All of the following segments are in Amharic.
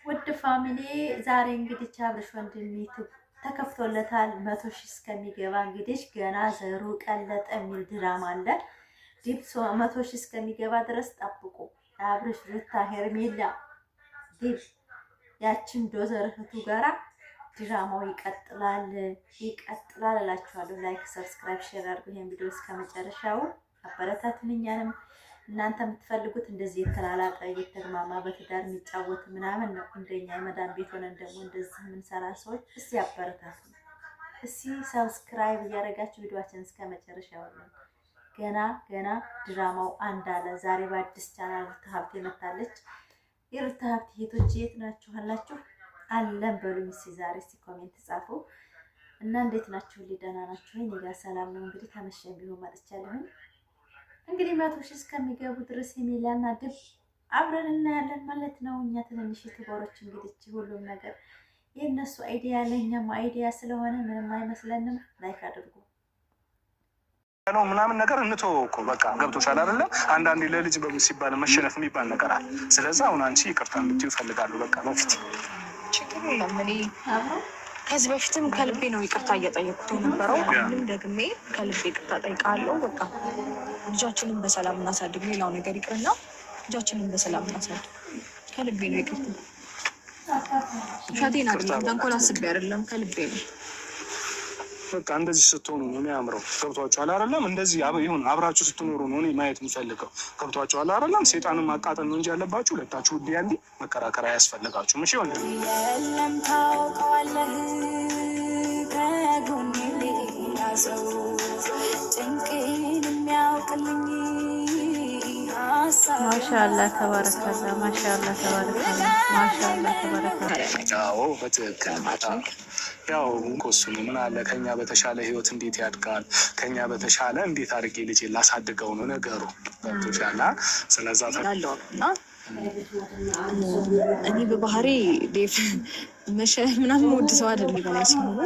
ውድ ፋሚሊ ዛሬ እንግዲህ አብርሽ ወንድም ዩቲዩብ ተከፍቶለታል 100 ሺህ እስከሚገባ እንግዲህ ገና ዘሩ ቀለጠ የሚል ድራማ አለ። ዲፕ 100 ሺህ እስከሚገባ ድረስ ጠብቁ። አብርሽ ሩታ ሄርሜላ ዲፕ ያችን ዶዘር እህቱ ጋራ ድራማው ይቀጥላል እላችኋለሁ። ላይክ ሰብስክራይብ ሼር አድርጉ። ይሄን ቪዲዮ እስከመጨረሻው አበረታቱኝ። እኛንም እናንተ የምትፈልጉት እንደዚህ የተላላቀ እየተግማማ በትዳር የሚጫወት ምናምን ነው። እንደኛ የመዳን ቤት ሆነን ደግሞ እንደዚህ የምንሰራ ሰዎች እስቲ አበረታቱ። እስቲ ሰብስክራይብ እያደረጋችሁ ቪዲዮአችንን እስከመጨረሻው ነው። ገና ድራማው አንድ አለ። ዛሬ በአዲስ ቻናል ሩታ ሀብቴ መታለች። የሩታ ሀብቴ ሄቶች የት ናችሁ አላችሁ? አለን በሉኝ። እስቲ ዛሬ እስቲ ኮሜንት ጻፉ እና እንዴት ናችሁ? ደህና ናችሁ? እኔ ጋር ሰላም ነው። እንግዲህ ተመሸን ቢሆን መጥቻለሁ። እንግዲህ 100 ሺህ እስከሚገቡ ድረስ ሄርሜላና ዲፕ አብረን እናያለን ማለት ነው። እኛ ትንንሽ ዩቲዩበሮች እንግዲህ ሁሉም ነገር የነሱ አይዲያ ለኛም አይዲያ ስለሆነ ምንም አይመስለንም። ላይክ አድርጉ ነው ምናምን ነገር እንተወው እኮ በቃ ገብቶሻል አይደለ? አንዳንዴ ለልጅ ሲባል መሸነፍ የሚባል ነገር አለ። ስለዚህ አሁን አንቺ ይቅርታ እንድትዩ እፈልጋለሁ። በቃ በፊት ችግር የለም። እኔ ከዚህ በፊትም ከልቤ ነው ይቅርታ እየጠየኩት የነበረው። አሁንም ደግሜ ከልቤ ይቅርታ ጠይቃለሁ። በቃ ልጃችንን በሰላም እናሳድግ። ሌላው ነገር ይቅርና ልጃችንን በሰላም እናሳድግ። ከልቤ ነው ይቅርታ። ሻቴን አይደለም ተንኮል አስቤ አይደለም፣ ከልቤ ነው። በቃ እንደዚህ ስትሆኑ ነው የሚያምረው። ገብቷችኋል አይደለም? እንደዚህ ይሁን አብራችሁ ስትኖሩ ነው እኔ ማየት የምፈልገው። ገብቷችኋል አይደለም? ሴጣንን ማቃጠል ነው እንጂ ያለባችሁ ሁለታችሁ ውድ ያንዲ መከራከር አያስፈልጋችሁም። እሺ ወንድ የለም ታውቀዋለህ ከጎኔ ሌላ ሰው ጭንቄን የሚያውቅልኝ ማሻአላ ተባረከላ። ማሻአላ ተባረከላ። ማሻአላ ተባረከላ። አዎ በትክክል ያው እንቆሱ ነው። ምን አለ ከኛ በተሻለ ህይወት እንዴት ያድጋል? ከኛ በተሻለ እንዴት አድርጌ ልጅ ላሳድገው ነው ነገሩ። ገብቶሻል? ስለዛ ታላለውና እኔ በባህሪ ዴፍ መሸህ ምናምን ወድ ሰው አይደለም። በላይ ሲሆኑ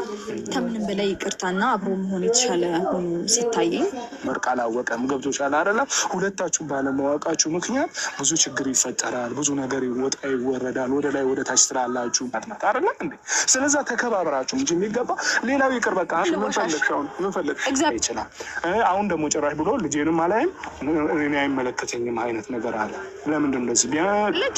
ከምንም በላይ ይቅርታና አብሮ መሆን የተሻለ ሆኖ ሲታየኝ ወርቅ አላወቀም። ገብቶሻል አይደለም? ሁለታችሁ ባለማወቃችሁ ምክንያት ብዙ ችግር ይፈጠራል። ብዙ ነገር ይወረዳል። ወደ ላይ ወደ ታች ስላላችሁ አጥናት አይደለም እንዴ? ስለዛ ተከባብራችሁ እንጂ የሚገባ ሌላው ይቅር በቃ ምን ፈልግ ይችላል። አሁን ደግሞ ጭራሽ ብሎ ልጄንም አላይም እኔ አይመለከተኝም አይነት ነገር አለ። ለምንድን እንደዚህ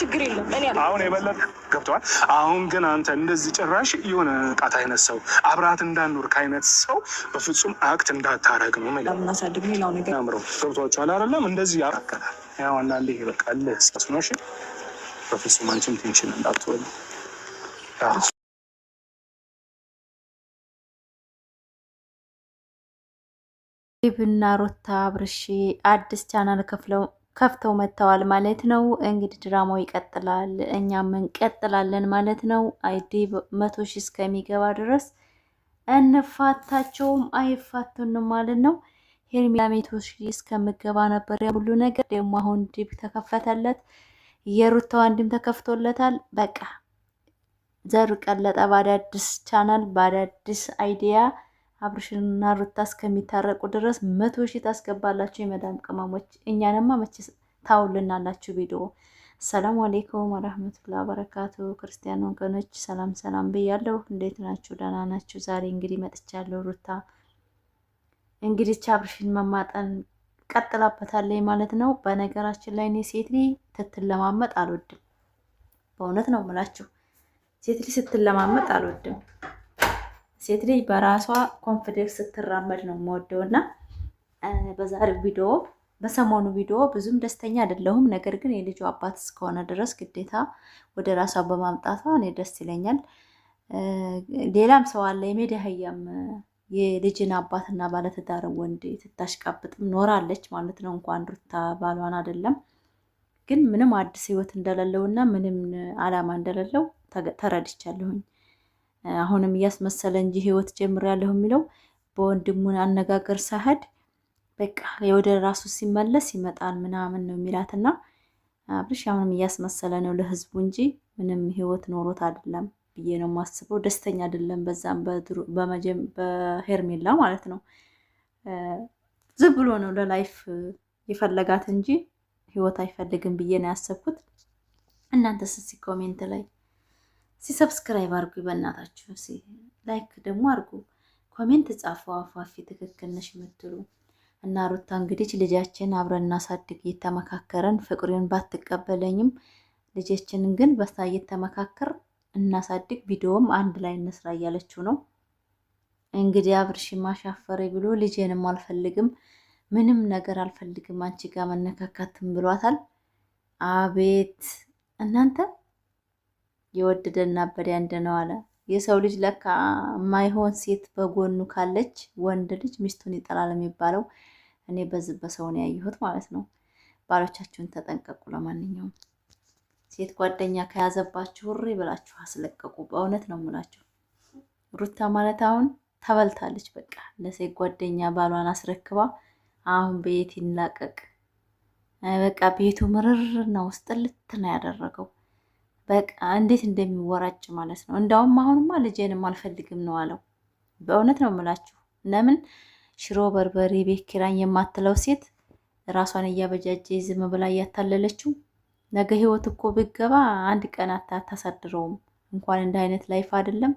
ችግር የለም። አሁን የበለጠ ገብቷል። አሁን ግን አንተ እንደዚህ ጭራሽ የሆነ ቃት አይነት ሰው አብራት እንዳንኖር ከአይነት ሰው በፍጹም አክት እንዳታረግ ነው ምናሳድግ ሌላው ነገር አምረው ገብቷችኋል አይደለም? እንደዚህ ያረከናል። ያው አንዳንዴ በቃ ለስነሽ በፍጹም አንቺም ቴንሽን እንዳትወል። ዲፕና ሩታ አብርሽ አዲስ ቻናል ከፍተው መጥተዋል ማለት ነው። እንግዲህ ድራማው ይቀጥላል፣ እኛም እንቀጥላለን ማለት ነው። ዲፕ 100 ሺህ እስከሚገባ ድረስ እንፋታቸውም አይፋቱንም ማለት ነው። ሄርሜላ 100 ሺህ እስከምገባ ነበር ሁሉ ነገር። ደግሞ አሁን ዲፕ ተከፈተለት፣ የሩታ ወንድም ተከፍቶለታል። በቃ ዘሩ ቀለጠ። በአዳዲስ ቻናል በአዳዲስ አይዲያ አብርሽና ሩታ እስከሚታረቁ ድረስ 100 ሺህ ታስገባላችሁ የመዳም ቅመሞች። እኛንማ መቼ ታውልናላችሁ ቪዲዮ። ሰላም አለይኩም ወራህመቱላሂ ወበረካቱ። ክርስቲያን ወገኖች ሰላም ብያለሁ። እንዴት ናችሁ? ደህና ናችሁ? ዛሬ እንግዲህ መጥቻለሁ። ሩታ እንግዲህ አብርሽን መማጠን ቀጥላበታለች ማለት ነው። በነገራችን ላይ እኔ ሴት ልጅ ስትለማመጥ አልወድም። በእውነት ነው የምላችሁ፣ ሴት ልጅ ስትለማመጥ አልወድም። ሴት ልጅ በራሷ ኮንፊደንስ ስትራመድ ነው የምወደው እና በዛሬው በሰሞኑ ቪዲዮ ብዙም ደስተኛ አይደለሁም። ነገር ግን የልጁ አባት እስከሆነ ድረስ ግዴታ ወደ ራሷ በማምጣቷ እኔ ደስ ይለኛል። ሌላም ሰው አለ የሜዲያህያም የልጅን አባትና ባለትዳር ወንድ ትታሽቃብጥም ኖራለች ማለት ነው። እንኳን ሩታ ባሏን አይደለም ግን ምንም አዲስ ህይወት እንደሌለውና ምንም አላማ እንደሌለው ተረድቻለሁኝ። አሁንም እያስመሰለ እንጂ ህይወት ጀምሬያለሁ የሚለው በወንድሙን አነጋገር ሳህድ በቃ ወደ ራሱ ሲመለስ ይመጣል ምናምን ነው የሚላትና አብርሽ አሁንም እያስመሰለ ነው ለህዝቡ እንጂ ምንም ህይወት ኖሮት አይደለም ብዬ ነው የማስበው። ደስተኛ አይደለም በዛም በሄርሜላ ማለት ነው። ዝም ብሎ ነው ለላይፍ የፈለጋት እንጂ ህይወት አይፈልግም ብዬ ነው ያሰብኩት። እናንተስ እስኪ ኮሜንት ላይ ሰብስክራይብ አድርጉ በእናታችሁ። ላይክ ደግሞ አድርጉ፣ ኮሜንት ጻፉ። አፋፊ ትክክል ነሽ የምትሉ እና ሩታ እንግዲህ ልጃችን አብረን እናሳድግ እየተመካከረን ፍቅሩን ባትቀበለኝም ልጃችንን ግን በሳ እየተመካከር እናሳድግ፣ ቪዲዮም አንድ ላይ እንስራ እያለችው ነው እንግዲህ። አብርሽ ማሻፈሬ ብሎ ልጄንም አልፈልግም ምንም ነገር አልፈልግም አንቺ ጋር መነካካትም ብሏታል። አቤት እናንተ የወደደና በዲያንደ ነው አለ። የሰው ልጅ ለካ ማይሆን ሴት በጎኑ ካለች ወንድ ልጅ ሚስቱን ይጠላል የሚባለው እኔ በዚህ በሰው ነው ያየሁት ማለት ነው። ባሎቻችሁን ተጠንቀቁ። ለማንኛውም ሴት ጓደኛ ከያዘባችሁ ሁሪ ብላችሁ አስለቀቁ። በእውነት ነው የምላችሁ። ሩታ ማለት አሁን ተበልታለች። በቃ ለሴት ጓደኛ ባሏን አስረክባ አሁን ቤት ይላቀቅ። በቃ ቤቱ ምርርና ውስጥ ልትና ያደረገው በቃ እንዴት እንደሚወራጭ ማለት ነው። እንዳውም አሁንማ ልጄንም አልፈልግም ነው አለው። በእውነት ነው የምላችሁ። ለምን ሽሮ በርበሬ ቤት ኪራይ የማትለው ሴት ራሷን እያበጃጀ ዝም ብላ እያታለለችው ነገ ህይወት እኮ ብገባ አንድ ቀን አታሳድረውም። እንኳን እንደ አይነት ላይፍ አይደለም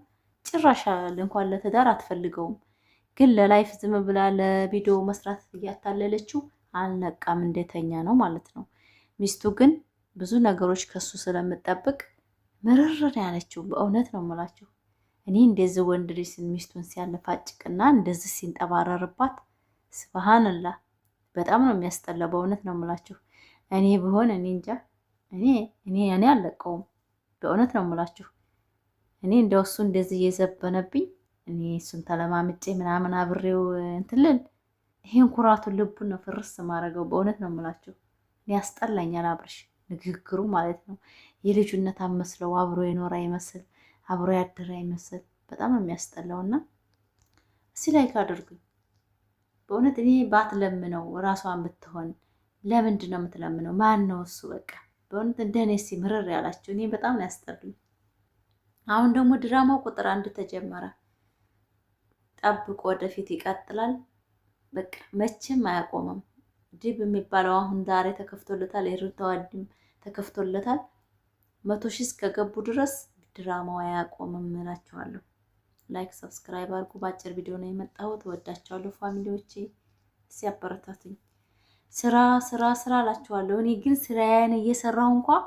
ጭራሽ እንኳን ለትዳር አትፈልገውም። ግን ለላይፍ ዝም ብላ ለቪዲዮ መስራት እያታለለችው አልነቃም፣ እንደተኛ ነው ማለት ነው። ሚስቱ ግን ብዙ ነገሮች ከሱ ስለምጠብቅ ምርር ያለችው። በእውነት ነው የምላችሁ። እኔ እንደዚህ ወንድ ልጅ ሚስቱን ሲያለፋጭቅና እንደዚህ ሲንጠባረርባት ስብሃንላህ በጣም ነው የሚያስጠላ። በእውነት ነው የምላችሁ። እኔ ብሆን እኔ እንጃ እኔ አለቀውም። በእውነት ነው የምላችሁ። እኔ እንደው እሱ እንደዚህ እየዘበነብኝ እኔ እሱን ተለማምጬ ምናምን አብሬው እንትልል ይሄን ኩራቱን ልቡን ነው ፍርስ ማረገው። በእውነት ነው የምላችሁ። እኔ ያስጠላኛል አብርሽ ንግግሩ ማለት ነው። የልጁነት አመስለው አብሮ የኖረ አይመስል አብሮ ያደረ አይመስል በጣም ነው የሚያስጠላውና እስኪ ላይክ አድርጉኝ። በእውነት እኔ ባትለምነው ራሷን ብትሆን ለምንድን ነው የምትለምነው? ማን ነው እሱ? በቃ በእውነት እንደኔ ምርር ያላቸው እኔ በጣም ነው ያስጠሉኝ። አሁን ደግሞ ድራማው ቁጥር 1 ተጀመረ። ጠብቆ ወደፊት ይቀጥላል። በቃ መቼም አያቆምም። ዲብ የሚባለው አሁን ዛሬ ተከፍቶለታል። የሩታ ወንድም ተከፍቶለታል። 100 ሺህ እስከገቡ ድረስ ድራማው አያቆምም እላችኋለሁ። ላይክ ሰብስክራይብ አድርጉ። በአጭር ቪዲዮ ነው የመጣሁት። ወዳችኋለሁ ፋሚሊዎቼ። ሲያበረታቱኝ ስራ እላችኋለሁ። እኔ ግን ስራዬን እየሰራሁ እንኳን